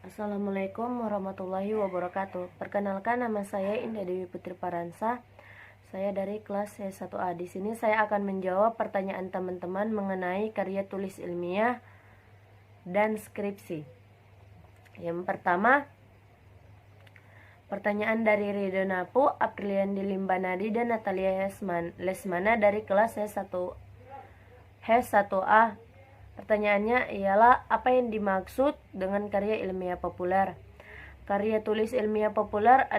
Assalamualaikum warahmatullahi wabarakatuh. Perkenalkan, nama saya Indah Dewi Putri Paransa. Saya dari kelas C1A. Di sini saya akan menjawab pertanyaan teman-teman mengenai karya tulis ilmiah dan skripsi. Yang pertama, pertanyaan dari Ridho Napu, Apriliandi Limbanadi, dan Natalia Lesmana dari kelas H1A. Pertanyaannya ialah, apa yang dimaksud dengan karya ilmiah populer? Karya tulis ilmiah populer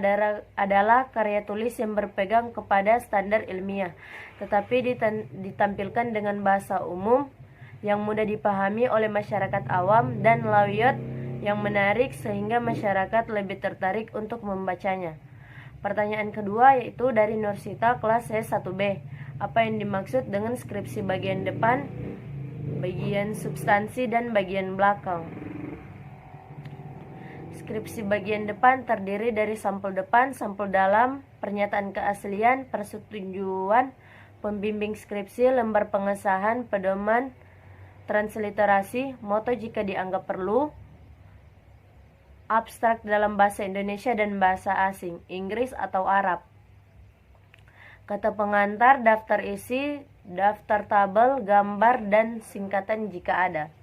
adalah karya tulis yang berpegang kepada standar ilmiah, tetapi ditampilkan dengan bahasa umum yang mudah dipahami oleh masyarakat awam dan layout yang menarik sehingga masyarakat lebih tertarik untuk membacanya. Pertanyaan kedua yaitu dari Nursita kelas C1B. Apa yang dimaksud dengan skripsi bagian depan, bagian substansi, dan bagian belakang? Skripsi bagian depan terdiri dari sampul depan, sampul dalam, pernyataan keaslian, persetujuan, pembimbing skripsi, lembar pengesahan, pedoman, transliterasi, moto jika dianggap perlu, abstrak dalam bahasa Indonesia dan bahasa asing, Inggris atau Arab, kata pengantar, daftar isi, daftar tabel, gambar, dan singkatan jika ada.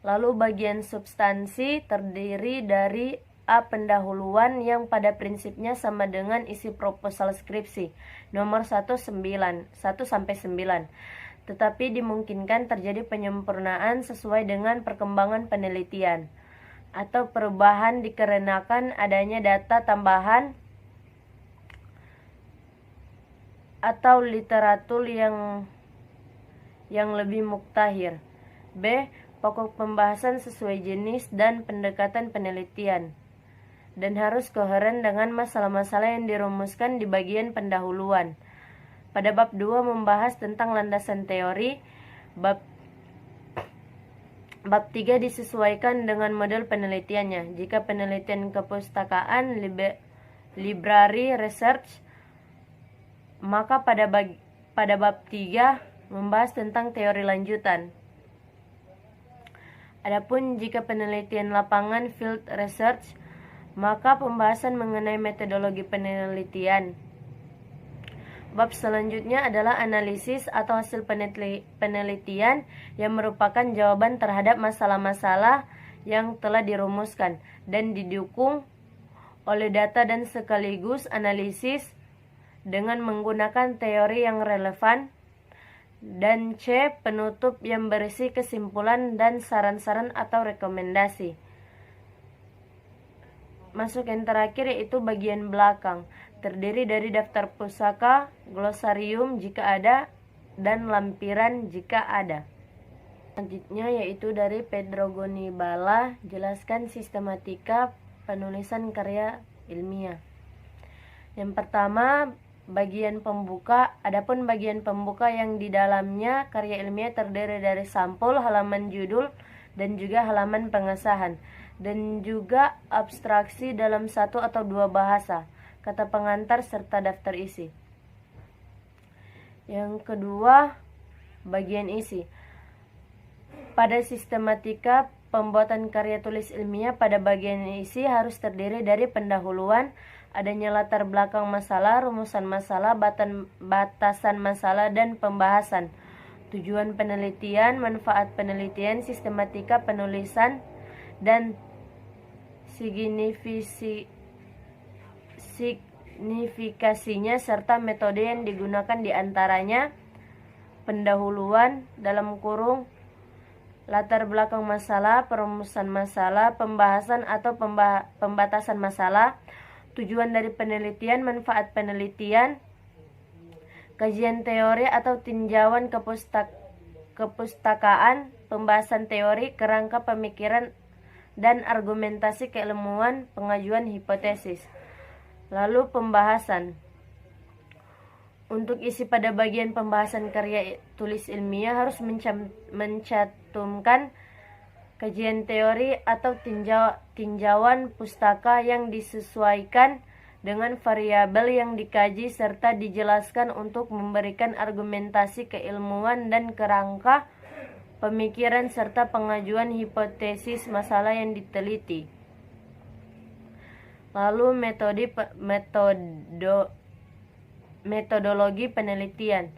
Lalu bagian substansi terdiri dari A. Pendahuluan yang pada prinsipnya sama dengan isi proposal skripsi nomor 1-9, tetapi dimungkinkan terjadi penyempurnaan sesuai dengan perkembangan penelitian atau perubahan dikarenakan adanya data tambahan atau literatur yang lebih muktahir. B. Pokok pembahasan sesuai jenis dan pendekatan penelitian dan harus koheren dengan masalah-masalah yang dirumuskan di bagian pendahuluan. Pada bab 2 membahas tentang landasan teori. Bab 3 disesuaikan dengan model penelitiannya. Jika penelitian kepustakaan, library research, maka pada bab 3 membahas tentang teori lanjutan. Adapun jika penelitian lapangan field research, maka pembahasan mengenai metodologi penelitian. Bab selanjutnya adalah analisis atau hasil penelitian yang merupakan jawaban terhadap masalah-masalah yang telah dirumuskan dan didukung oleh data dan sekaligus analisis dengan menggunakan teori yang relevan. Dan C. Penutup yang berisi kesimpulan dan saran-saran atau rekomendasi. Masuk yang terakhir yaitu bagian belakang, terdiri dari daftar pusaka, glosarium jika ada, dan lampiran jika ada. Selanjutnya yaitu dari Pedro Gonibala, jelaskan sistematika penulisan karya ilmiah. Yang pertama, bagian pembuka. Adapun bagian pembuka yang di dalamnya karya ilmiah terdiri dari sampul, halaman judul, dan juga halaman pengesahan, dan juga abstraksi dalam 1 atau 2 bahasa, kata pengantar, serta daftar isi. Yang kedua, bagian isi. Pada sistematika pembuatan karya tulis ilmiah, pada bagian isi harus terdiri dari pendahuluan, adanya latar belakang masalah, rumusan masalah, batasan masalah, dan pembahasan, tujuan penelitian, manfaat penelitian, sistematika penulisan, dan signifikasinya, serta metode yang digunakan, diantaranya pendahuluan dalam kurung, latar belakang masalah, perumusan masalah, pembahasan atau pembatasan masalah, tujuan dari penelitian, manfaat penelitian, kajian teori atau tinjauan kepustakaan, pembahasan teori, kerangka pemikiran, dan argumentasi keilmuan, pengajuan hipotesis. Lalu pembahasan. Untuk isi pada bagian pembahasan karya tulis ilmiah harus mencantumkan kajian teori atau tinjauan pustaka yang disesuaikan dengan variabel yang dikaji serta dijelaskan untuk memberikan argumentasi keilmuan dan kerangka pemikiran serta pengajuan hipotesis masalah yang diteliti. Lalu metodologi penelitian.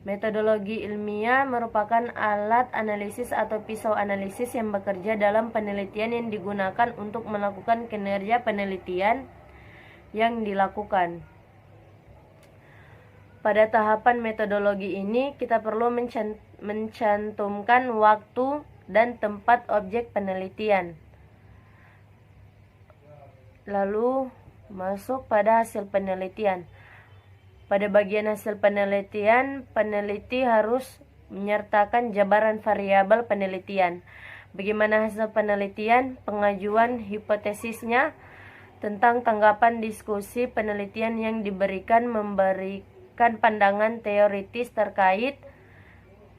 Metodologi ilmiah merupakan alat analisis atau pisau analisis yang bekerja dalam penelitian yang digunakan untuk melakukan kinerja penelitian yang dilakukan. Pada tahapan metodologi ini, kita perlu mencantumkan waktu dan tempat objek penelitian. Lalu masuk pada hasil penelitian. Pada bagian hasil penelitian, peneliti harus menyertakan jabaran variabel penelitian. Bagaimana hasil penelitian, pengajuan hipotesisnya, tentang tanggapan diskusi penelitian yang diberikan, memberikan pandangan teoritis terkait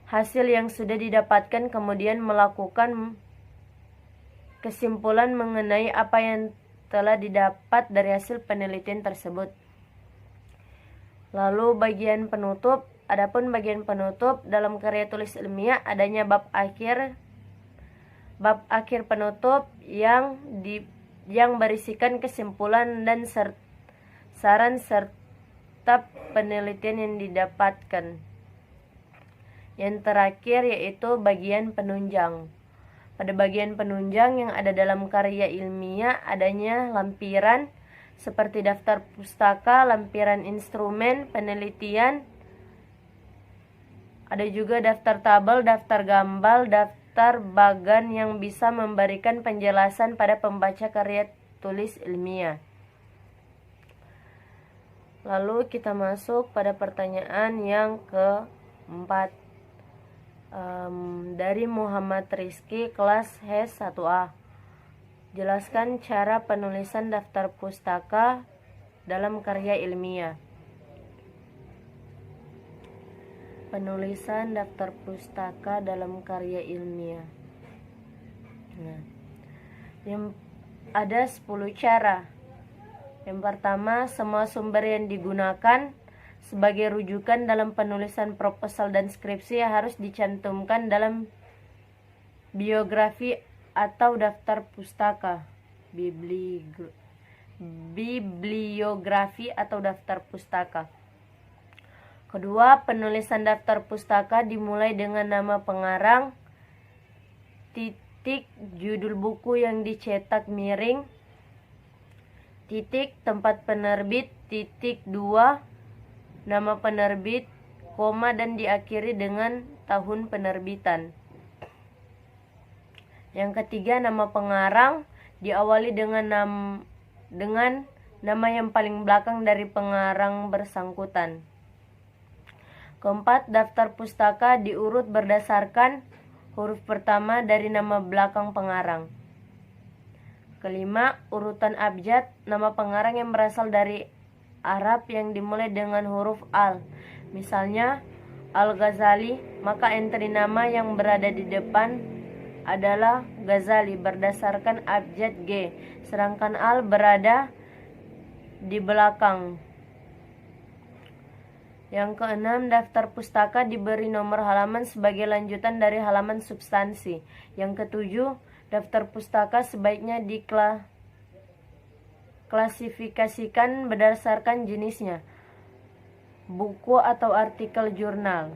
hasil yang sudah didapatkan, kemudian melakukan kesimpulan mengenai apa yang telah didapat dari hasil penelitian tersebut. Lalu bagian penutup. Adapun bagian penutup dalam karya tulis ilmiah adanya bab akhir penutup yang berisikan kesimpulan dan saran serta penelitian yang didapatkan. Yang terakhir yaitu bagian penunjang. Pada bagian penunjang yang ada dalam karya ilmiah adanya lampiran seperti daftar pustaka, lampiran instrumen penelitian, ada juga daftar tabel, daftar gambar, daftar bagan yang bisa memberikan penjelasan pada pembaca karya tulis ilmiah. Lalu kita masuk pada pertanyaan yang keempat. Dari Muhammad Rizky, kelas HES 1A. Jelaskan cara penulisan daftar pustaka dalam karya ilmiah. Penulisan daftar pustaka dalam karya ilmiah. Ada 10 cara. Yang pertama, semua sumber yang digunakan sebagai rujukan dalam penulisan proposal dan skripsi harus dicantumkan dalam biografi atau daftar pustaka. Bibliografi atau daftar pustaka. Kedua, penulisan daftar pustaka dimulai dengan nama pengarang, titik judul buku yang dicetak miring, titik tempat penerbit, titik 2 nama penerbit, koma, dan diakhiri dengan tahun penerbitan. Yang ketiga, nama pengarang diawali dengan nama yang paling belakang dari pengarang bersangkutan. Keempat, daftar pustaka diurut berdasarkan huruf pertama dari nama belakang pengarang. Kelima, urutan abjad nama pengarang yang berasal dari Arab yang dimulai dengan huruf al. Misalnya Al-Ghazali, maka entry nama yang berada di depan adalah Ghazali berdasarkan abjad G, sedangkan al berada di belakang. Yang keenam, daftar pustaka diberi nomor halaman sebagai lanjutan dari halaman substansi. Yang ketujuh, daftar pustaka sebaiknya klasifikasikan berdasarkan jenisnya, buku atau artikel jurnal,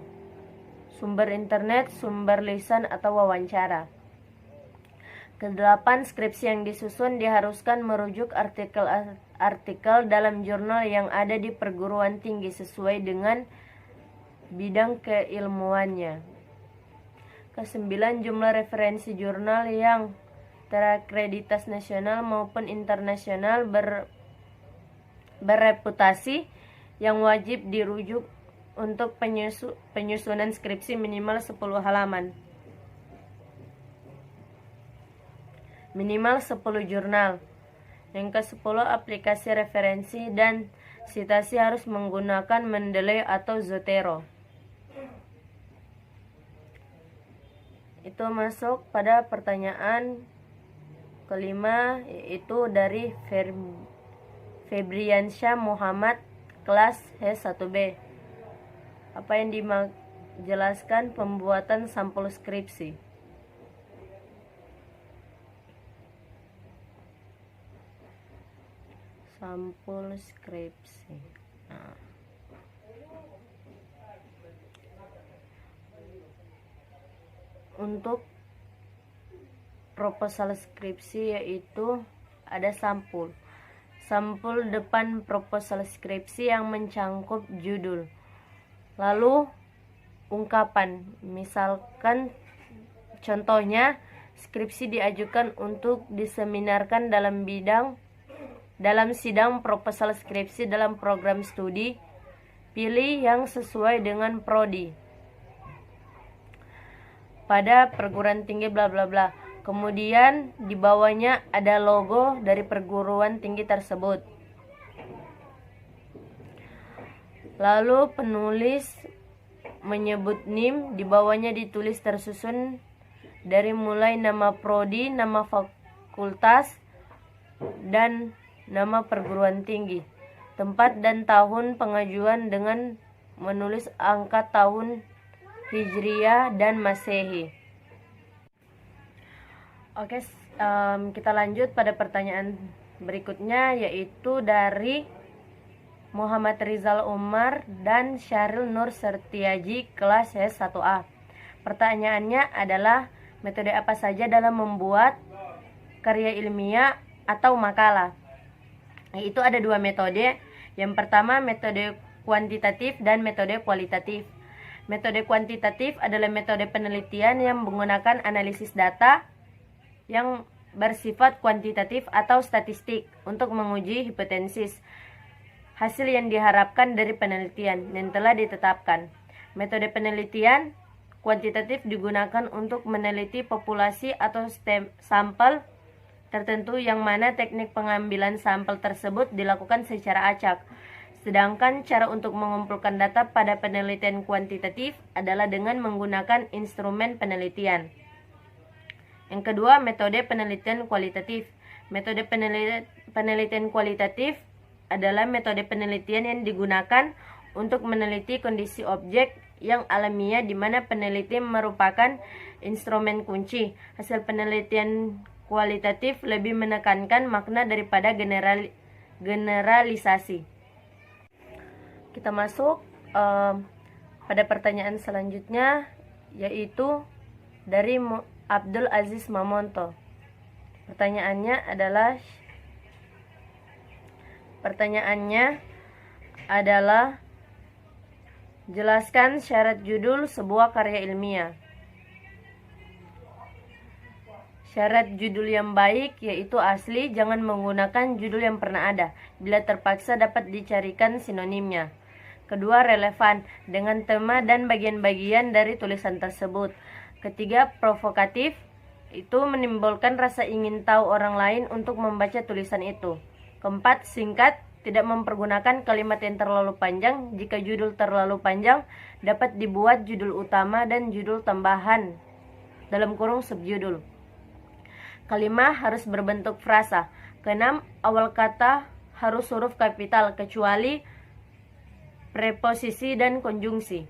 sumber internet, sumber lisan atau wawancara. Kedelapan, skripsi yang disusun diharuskan merujuk artikel dalam jurnal yang ada di perguruan tinggi sesuai dengan bidang keilmuannya. Kesembilan, jumlah referensi jurnal yang terakreditasi nasional maupun internasional bereputasi yang wajib dirujuk untuk penyusunan skripsi minimal 10 halaman. Minimal 10 jurnal. Yang ke-10, aplikasi referensi dan sitasi harus menggunakan Mendeley atau Zotero. Itu masuk pada pertanyaan kelima, yaitu dari Febriansyah Muhammad, kelas H1B. Apa yang Jelaskan pembuatan sampul skripsi. Sampul skripsi. Nah. Untuk proposal skripsi yaitu ada sampul. Sampul depan proposal skripsi yang mencangkup judul. Lalu ungkapan, misalkan contohnya skripsi diajukan untuk diseminarkan dalam sidang proposal skripsi dalam program studi. Pilih yang sesuai dengan prodi pada perguruan tinggi bla bla bla. Kemudian di bawahnya ada logo dari perguruan tinggi tersebut. Lalu penulis menyebut NIM, di bawahnya ditulis tersusun dari mulai nama prodi, nama fakultas, dan nama perguruan tinggi. Tempat dan tahun pengajuan dengan menulis angka tahun Hijriah dan Masehi. Oke, kita lanjut pada pertanyaan berikutnya, yaitu dari Muhammad Rizal Umar dan Syahril Nur Sertiaji, kelas S1A. Pertanyaannya adalah, metode apa saja dalam membuat karya ilmiah atau makalah? Yaitu ada dua metode. Yang pertama metode kuantitatif dan metode kualitatif. Metode kuantitatif adalah metode penelitian yang menggunakan analisis data yang bersifat kuantitatif atau statistik untuk menguji hipotesis hasil yang diharapkan dari penelitian yang telah ditetapkan. Metode penelitian kuantitatif digunakan untuk meneliti populasi atau sampel tertentu yang mana teknik pengambilan sampel tersebut dilakukan secara acak. Sedangkan cara untuk mengumpulkan data pada penelitian kuantitatif adalah dengan menggunakan instrumen penelitian. Yang kedua, metode penelitian kualitatif. Metode penelitian kualitatif adalah metode penelitian yang digunakan untuk meneliti kondisi objek yang alamiah di mana peneliti merupakan instrumen kunci. Hasil penelitian kualitatif lebih menekankan makna daripada generalisasi. Kita masuk pada pertanyaan selanjutnya, yaitu dari Abdul Aziz Mamonto. Pertanyaannya adalah jelaskan syarat judul sebuah karya ilmiah. Syarat judul yang baik yaitu asli, jangan menggunakan judul yang pernah ada. Bila terpaksa dapat dicarikan sinonimnya. Kedua, relevan dengan tema dan bagian-bagian dari tulisan tersebut. Ketiga, provokatif, itu menimbulkan rasa ingin tahu orang lain untuk membaca tulisan itu. Keempat, singkat, tidak mempergunakan kalimat yang terlalu panjang. Jika judul terlalu panjang, dapat dibuat judul utama dan judul tambahan dalam kurung subjudul. Kelima, harus berbentuk frasa. Keenam, awal kata harus huruf kapital kecuali preposisi dan konjungsi.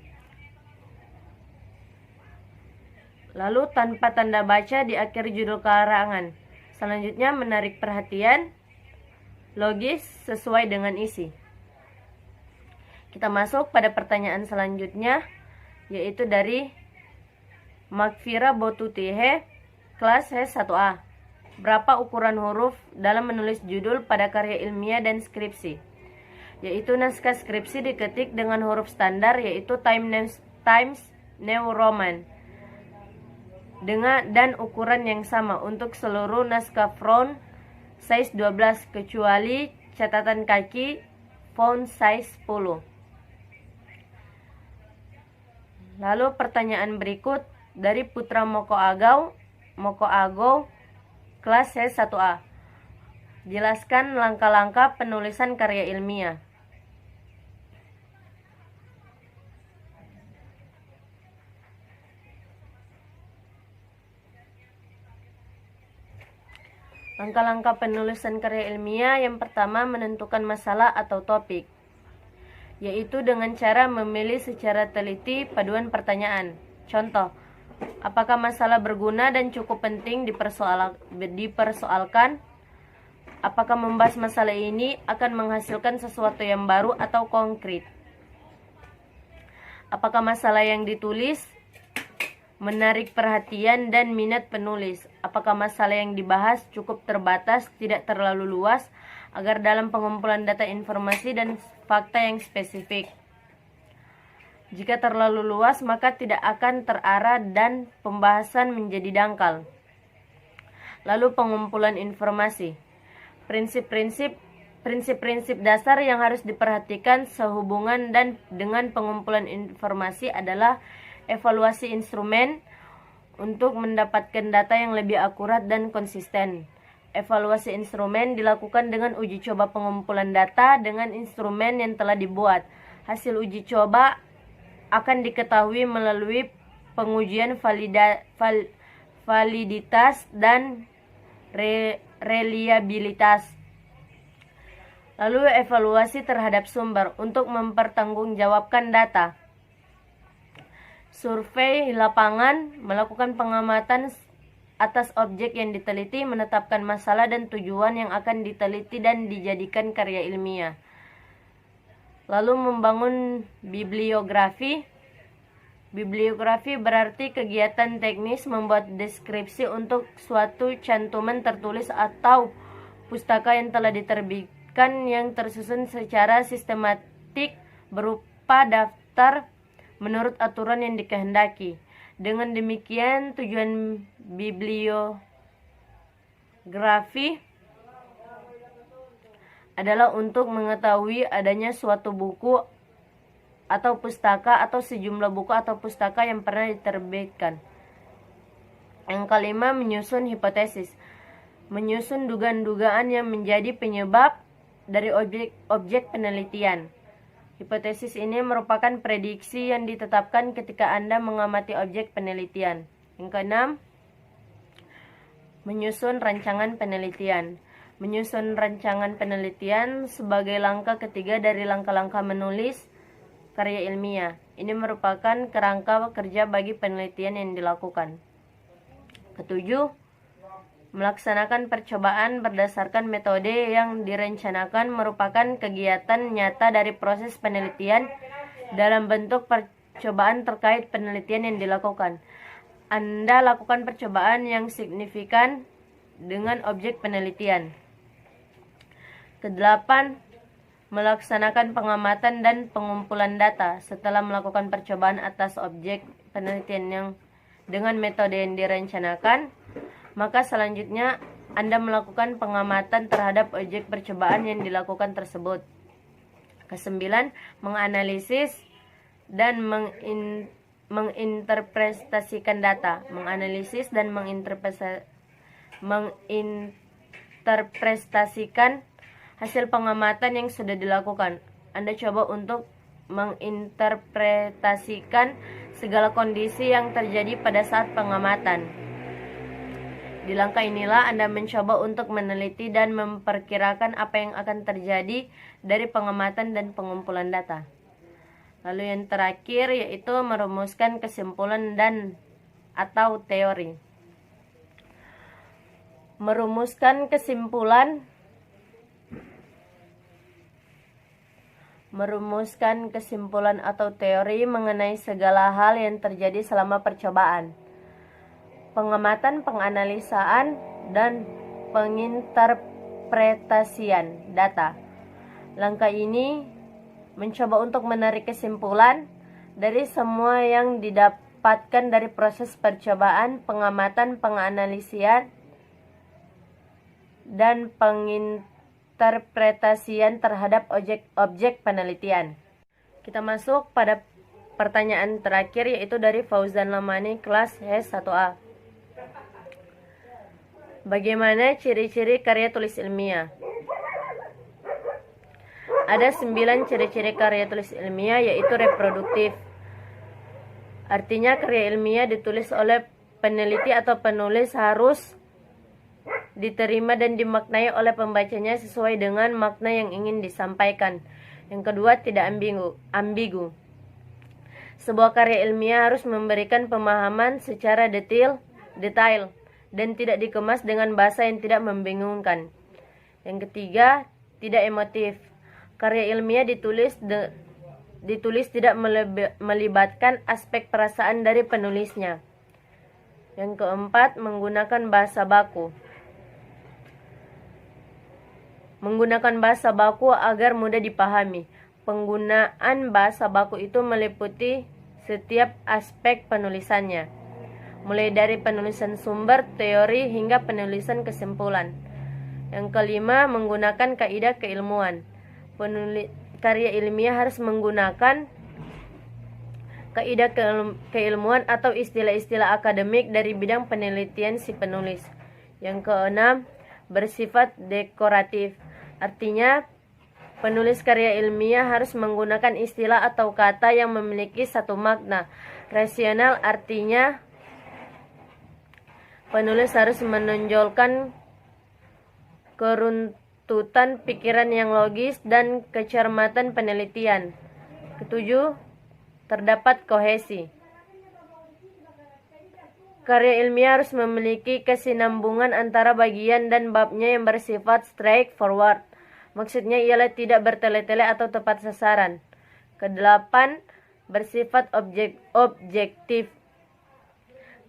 Lalu tanpa tanda baca di akhir judul karangan. Selanjutnya menarik perhatian, logis, sesuai dengan isi. Kita masuk pada pertanyaan selanjutnya, yaitu dari Makfira Botutihe, kelas S1A. Berapa ukuran huruf dalam menulis judul pada karya ilmiah dan skripsi? Yaitu naskah skripsi diketik dengan huruf standar, yaitu Times New Roman, dan ukuran yang sama untuk seluruh naskah font size 12 kecuali catatan kaki font size 10. Lalu pertanyaan berikut dari Putra Moko Ago, kelas S1A. Jelaskan langkah-langkah penulisan karya ilmiah. Langkah-langkah penulisan karya ilmiah, yang pertama menentukan masalah atau topik. yaitu dengan cara memilih secara teliti paduan pertanyaan. Contoh, apakah masalah berguna dan cukup penting dipersoalkan? Apakah membahas masalah ini akan menghasilkan sesuatu yang baru atau konkret? Apakah masalah yang ditulis menarik perhatian dan minat penulis? Apakah masalah yang dibahas cukup terbatas, tidak terlalu luas, agar dalam pengumpulan data informasi dan fakta yang spesifik? Jika terlalu luas, maka tidak akan terarah dan pembahasan menjadi dangkal. Lalu pengumpulan informasi. Prinsip-prinsip dasar yang harus diperhatikan sehubungan dan dengan pengumpulan informasi adalah evaluasi instrumen untuk mendapatkan data yang lebih akurat dan konsisten. Evaluasi instrumen dilakukan dengan uji coba pengumpulan data dengan instrumen yang telah dibuat. Hasil uji coba akan diketahui melalui pengujian validitas dan reliabilitas. Lalu evaluasi terhadap sumber untuk mempertanggungjawabkan data. Survei lapangan melakukan pengamatan atas objek yang diteliti, menetapkan masalah dan tujuan yang akan diteliti dan dijadikan karya ilmiah. Lalu membangun bibliografi. Bibliografi berarti kegiatan teknis membuat deskripsi untuk suatu cantuman tertulis atau pustaka yang telah diterbitkan yang tersusun secara sistematik berupa daftar menurut aturan yang dikehendaki. Dengan demikian, tujuan bibliografi adalah untuk mengetahui adanya suatu buku atau pustaka atau sejumlah buku atau pustaka yang pernah diterbitkan. Yang kelima, menyusun hipotesis. Menyusun dugaan-dugaan yang menjadi penyebab dari objek penelitian. Hipotesis ini merupakan prediksi yang ditetapkan ketika Anda mengamati objek penelitian. Yang keenam, menyusun rancangan penelitian. Menyusun rancangan penelitian sebagai langkah ketiga dari langkah-langkah menulis karya ilmiah. Ini merupakan kerangka kerja bagi penelitian yang dilakukan. Ketujuh, melaksanakan percobaan berdasarkan metode yang direncanakan merupakan kegiatan nyata dari proses penelitian dalam bentuk percobaan terkait penelitian yang dilakukan. Anda lakukan percobaan yang signifikan dengan objek penelitian. Kedelapan, melaksanakan pengamatan dan pengumpulan data. Setelah melakukan percobaan atas objek penelitian yang dengan metode yang direncanakan, maka selanjutnya Anda melakukan pengamatan terhadap objek percobaan yang dilakukan tersebut. Kesembilan, menganalisis dan menginterpretasikan data. Menganalisis dan menginterpretasikan hasil pengamatan yang sudah dilakukan. Anda coba untuk menginterpretasikan segala kondisi yang terjadi pada saat pengamatan. Di langkah inilah Anda mencoba untuk meneliti dan memperkirakan apa yang akan terjadi dari pengamatan dan pengumpulan data. Lalu yang terakhir yaitu merumuskan kesimpulan dan atau teori. Merumuskan kesimpulan atau teori mengenai segala hal yang terjadi selama percobaan, pengamatan, penganalisaan, dan penginterpretasian data. Langkah ini mencoba untuk menarik kesimpulan dari semua yang didapatkan dari proses percobaan, pengamatan, penganalisian, dan penginterpretasian terhadap objek penelitian. Kita masuk pada pertanyaan terakhir yaitu dari Fauzan Lamani kelas S1A. Bagaimana ciri-ciri karya tulis ilmiah? Ada 9 ciri-ciri karya tulis ilmiah yaitu reproduktif. Artinya karya ilmiah ditulis oleh peneliti atau penulis harus diterima dan dimaknai oleh pembacanya sesuai dengan makna yang ingin disampaikan. Yang kedua, tidak ambigu. Sebuah karya ilmiah harus memberikan pemahaman secara detail dan tidak dikemas dengan bahasa yang tidak membingungkan. Yang ketiga, tidak emotif. Karya ilmiah ditulis tidak melibatkan aspek perasaan dari penulisnya. Yang keempat, menggunakan bahasa baku. Menggunakan bahasa baku agar mudah dipahami. Penggunaan bahasa baku itu meliputi setiap aspek penulisannya, mulai dari penulisan sumber, teori, hingga penulisan kesimpulan. Yang kelima, menggunakan kaidah keilmuan. Karya ilmiah harus menggunakan kaidah keilmuan atau istilah-istilah akademik dari bidang penelitian si penulis. Yang keenam, bersifat dekoratif. Artinya, penulis karya ilmiah harus menggunakan istilah atau kata yang memiliki satu makna. Rasional artinya penulis harus menonjolkan keruntutan pikiran yang logis dan kecermatan penelitian. Ketujuh, terdapat kohesi. Karya ilmiah harus memiliki kesinambungan antara bagian dan babnya yang bersifat straightforward. Maksudnya ialah tidak bertele-tele atau tepat sasaran. Kedelapan, bersifat objektif.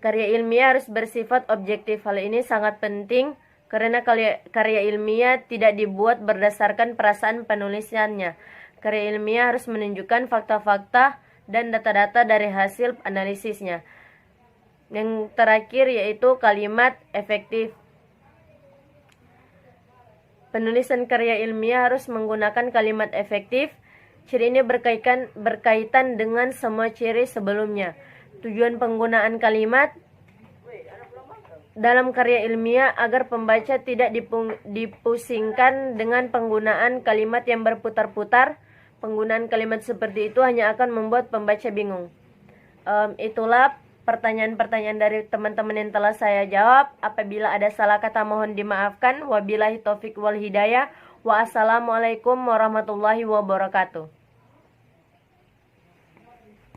Karya ilmiah harus bersifat objektif. Hal ini sangat penting karena karya ilmiah tidak dibuat berdasarkan perasaan penulisannya. Karya ilmiah harus menunjukkan fakta-fakta dan data-data dari hasil analisisnya. Yang terakhir yaitu kalimat efektif. Penulisan karya ilmiah harus menggunakan kalimat efektif. Ciri ini berkaitan dengan semua ciri sebelumnya. Tujuan penggunaan kalimat dalam karya ilmiah agar pembaca tidak dipusingkan dengan penggunaan kalimat yang berputar-putar. Penggunaan kalimat seperti itu hanya akan membuat pembaca bingung. Itulah pertanyaan-pertanyaan dari teman-teman yang telah saya jawab. Apabila ada salah kata mohon dimaafkan. Wabillahi taufik wal hidayah. Wassalamualaikum warahmatullahi wabarakatuh.